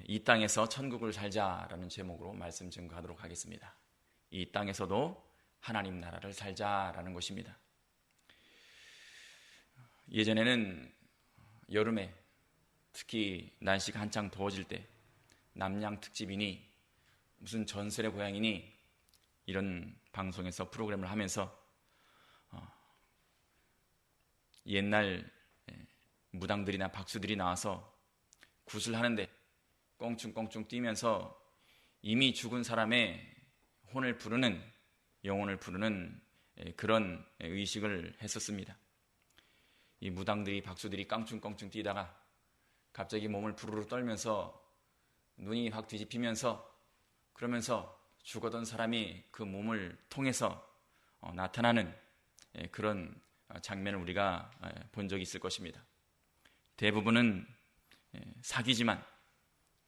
이 땅에서 천국을 살자라는 제목으로 말씀 증거하도록 하겠습니다. 이 땅에서도 하나님 나라를 살자라는 것입니다. 예전에는 여름에 특히 날씨가 한창 더워질 때 남양 특집이니 무슨 전설의 고향이니 이런 방송에서 프로그램을 하면서 옛날 무당들이나 박수들이 나와서 굿을 하는데 껑충껑충 뛰면서 이미 죽은 사람의 혼을 부르는, 영혼을 부르는 그런 의식을 했었습니다. 이 무당들이, 박수들이 깡충깡충 뛰다가 갑자기 몸을 부르르 떨면서 눈이 확 뒤집히면서, 그러면서 죽었던 사람이 그 몸을 통해서 나타나는 그런 장면을 우리가 본 적이 있을 것입니다. 대부분은 사기지만,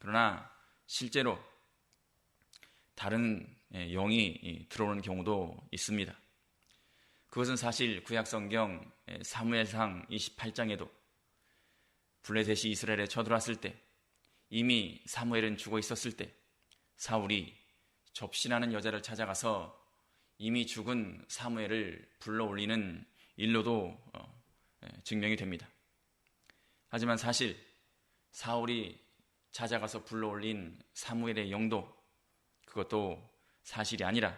그러나 실제로 다른 영이 들어오는 경우도 있습니다. 그것은 사실 구약성경 사무엘상 28장에도 블레셋이 이스라엘에 쳐들어왔을 때, 이미 사무엘은 죽어 있었을 때 사울이 접신하는 여자를 찾아가서 이미 죽은 사무엘을 불러올리는 일로도 증명이 됩니다. 하지만 사실 사울이 찾아가서 불러올린 사무엘의 영도, 그것도 사실이 아니라,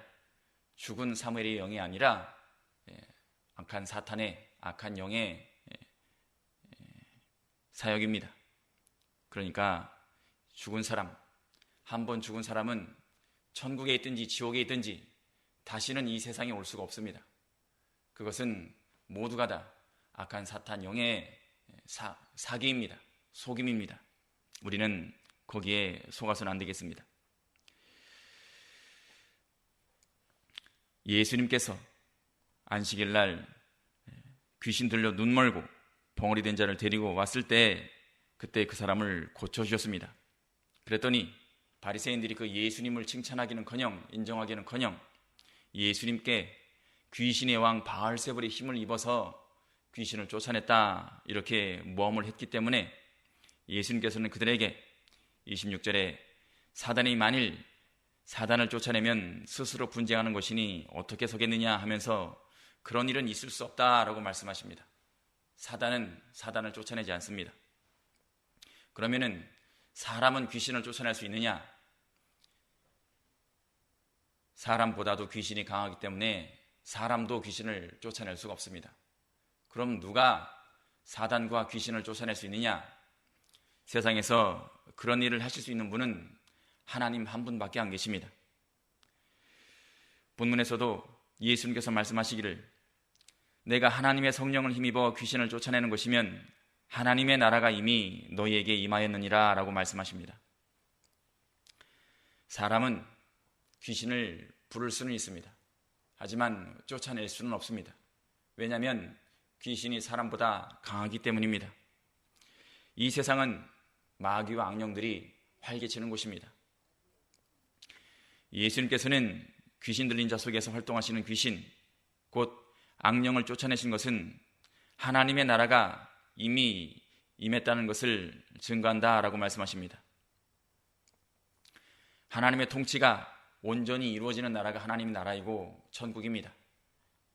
죽은 사무엘의 영이 아니라 악한 사탄의, 악한 영의 사역입니다. 그러니까 죽은 사람, 한 번 죽은 사람은 천국에 있든지 지옥에 있든지 다시는 이 세상에 올 수가 없습니다. 그것은 모두가 다 악한 사탄 영의 사기입니다. 속임입니다. 우리는 거기에 속아서는 안 되겠습니다. 예수님께서 안식일 날 귀신 들려 눈 멀고 벙어리 된 자를 데리고 왔을 때 그때 그 사람을 고쳐주셨습니다. 그랬더니 바리새인들이 그 예수님을 칭찬하기는커녕, 인정하기는커녕 예수님께 귀신의 왕 바알세불의 힘을 입어서 귀신을 쫓아냈다, 이렇게 모함을 했기 때문에 예수님께서는 그들에게 26절에 사단이 만일 사단을 쫓아내면 스스로 분쟁하는 것이니 어떻게 서겠느냐 하면서 그런 일은 있을 수 없다라고 말씀하십니다. 사단은 사단을 쫓아내지 않습니다. 그러면은 사람은 귀신을 쫓아낼 수 있느냐? 사람보다도 귀신이 강하기 때문에 사람도 귀신을 쫓아낼 수가 없습니다. 그럼 누가 사단과 귀신을 쫓아낼 수 있느냐? 세상에서 그런 일을 하실 수 있는 분은 하나님 한 분밖에 안 계십니다. 본문에서도 예수님께서 말씀하시기를 내가 하나님의 성령을 힘입어 귀신을 쫓아내는 것이면 하나님의 나라가 이미 너희에게 임하였느니라 라고 말씀하십니다. 사람은 귀신을 부를 수는 있습니다. 하지만 쫓아낼 수는 없습니다. 왜냐하면 귀신이 사람보다 강하기 때문입니다. 이 세상은 마귀와 악령들이 활개치는 곳입니다. 예수님께서는 귀신 들린 자 속에서 활동하시는 귀신, 곧 악령을 쫓아내신 것은 하나님의 나라가 이미 임했다는 것을 증거한다라고 말씀하십니다. 하나님의 통치가 온전히 이루어지는 나라가 하나님의 나라이고 천국입니다.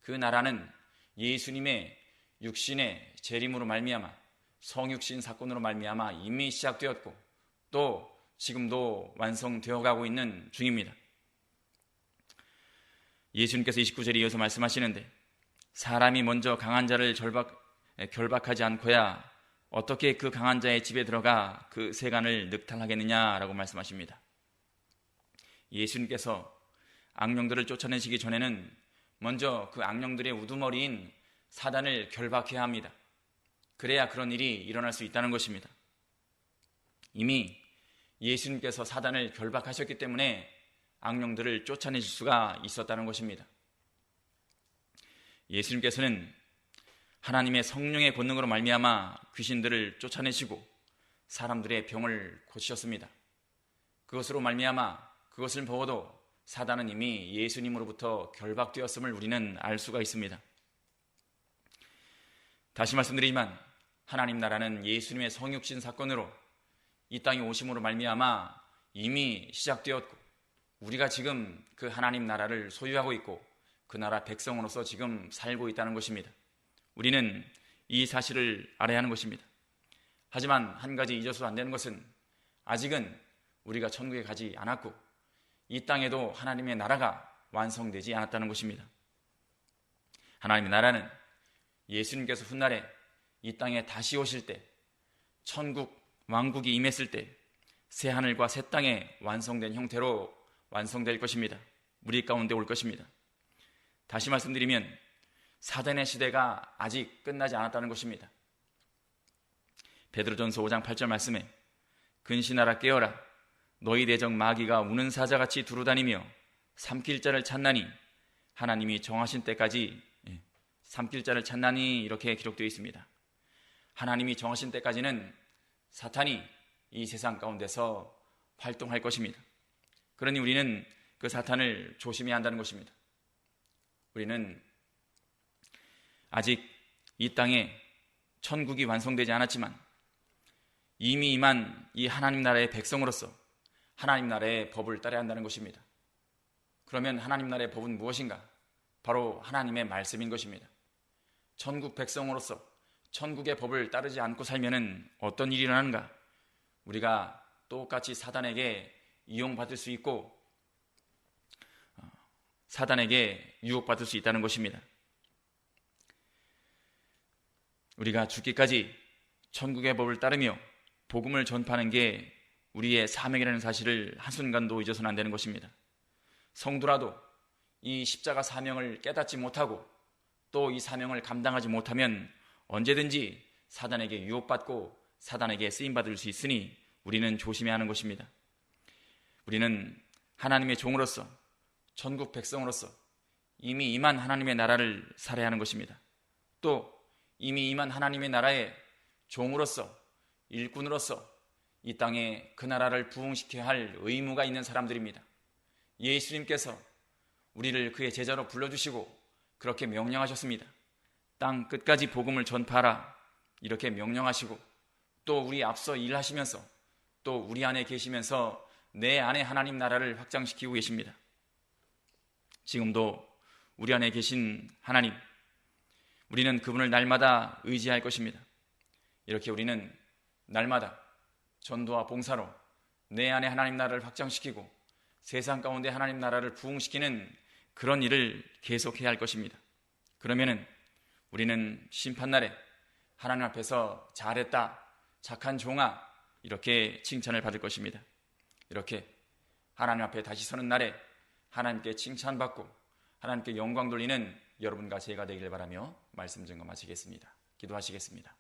그 나라는 예수님의 육신의 재림으로 말미암아, 성육신 사건으로 말미암아 이미 시작되었고 또 지금도 완성되어 가고 있는 중입니다. 예수님께서 29절에 이어서 말씀하시는데 사람이 먼저 강한 자를 결박하지 않고야 어떻게 그 강한 자의 집에 들어가 그 세간을 늑탈하겠느냐라고 말씀하십니다. 예수님께서 악령들을 쫓아내시기 전에는 먼저 그 악령들의 우두머리인 사단을 결박해야 합니다. 그래야 그런 일이 일어날 수 있다는 것입니다. 이미 예수님께서 사단을 결박하셨기 때문에 악령들을 쫓아내실 수가 있었다는 것입니다. 예수님께서는 하나님의 성령의 권능으로 말미암아 귀신들을 쫓아내시고 사람들의 병을 고치셨습니다. 그것으로 말미암아 그것을 보고도 사단은 이미 예수님으로부터 결박되었음을 우리는 알 수가 있습니다. 다시 말씀드리지만 하나님 나라는 예수님의 성육신 사건으로 이 땅에 오심으로 말미암아 이미 시작되었고 우리가 지금 그 하나님 나라를 소유하고 있고 그 나라 백성으로서 지금 살고 있다는 것입니다. 우리는 이 사실을 알아야 하는 것입니다. 하지만 한 가지 잊어서도 안 되는 것은 아직은 우리가 천국에 가지 않았고 이 땅에도 하나님의 나라가 완성되지 않았다는 것입니다. 하나님의 나라는 예수님께서 훗날에 이 땅에 다시 오실 때 천국 왕국이 임했을 때 새 하늘과 새 땅에 완성된 형태로 완성될 것입니다. 우리 가운데 올 것입니다. 다시 말씀드리면 사단의 시대가 아직 끝나지 않았다는 것입니다. 베드로전서 5장 8절 말씀에 근신하라 깨어라 너희 대적 마귀가 우는 사자같이 두루다니며 삼킬 자를 찾나니 하나님이 정하신 때까지 삼킬 자를 찾나니 이렇게 기록되어 있습니다. 하나님이 정하신 때까지는 사탄이 이 세상 가운데서 활동할 것입니다. 그러니 우리는 그 사탄을 조심해야 한다는 것입니다. 우리는 아직 이 땅에 천국이 완성되지 않았지만 이미 임한 이 하나님 나라의 백성으로서 하나님 나라의 법을 따라야 한다는 것입니다. 그러면 하나님 나라의 법은 무엇인가? 바로 하나님의 말씀인 것입니다. 천국 백성으로서 천국의 법을 따르지 않고 살면은 어떤 일이 일어나는가? 우리가 똑같이 사단에게 이용받을 수 있고 사단에게 유혹받을 수 있다는 것입니다. 우리가 죽기까지 천국의 법을 따르며 복음을 전파하는 게 우리의 사명이라는 사실을 한순간도 잊어서는 안 되는 것입니다. 성도라도 이 십자가 사명을 깨닫지 못하고 또 이 사명을 감당하지 못하면 언제든지 사단에게 유혹받고 사단에게 쓰임받을 수 있으니 우리는 조심해야 하는 것입니다. 우리는 하나님의 종으로서 천국 백성으로서 이미 임한 하나님의 나라를 살아야 하는 것입니다. 또 이미 임한 하나님의 나라의 종으로서 일꾼으로서 이 땅에 그 나라를 부흥시켜야 할 의무가 있는 사람들입니다. 예수님께서 우리를 그의 제자로 불러주시고 그렇게 명령하셨습니다. 땅 끝까지 복음을 전파하라 이렇게 명령하시고 또 우리 앞서 일하시면서 또 우리 안에 계시면서 내 안에 하나님 나라를 확장시키고 계십니다. 지금도 우리 안에 계신 하나님, 우리는 그분을 날마다 의지할 것입니다. 이렇게 우리는 날마다 전도와 봉사로 내 안에 하나님 나라를 확장시키고 세상 가운데 하나님 나라를 부흥시키는 그런 일을 계속해야 할 것입니다. 그러면은 우리는 심판날에 하나님 앞에서 잘했다, 착한 종아 이렇게 칭찬을 받을 것입니다. 이렇게 하나님 앞에 다시 서는 날에 하나님께 칭찬받고 하나님께 영광 돌리는 여러분과 제가 되기를 바라며 말씀 증거 마치겠습니다. 기도하시겠습니다.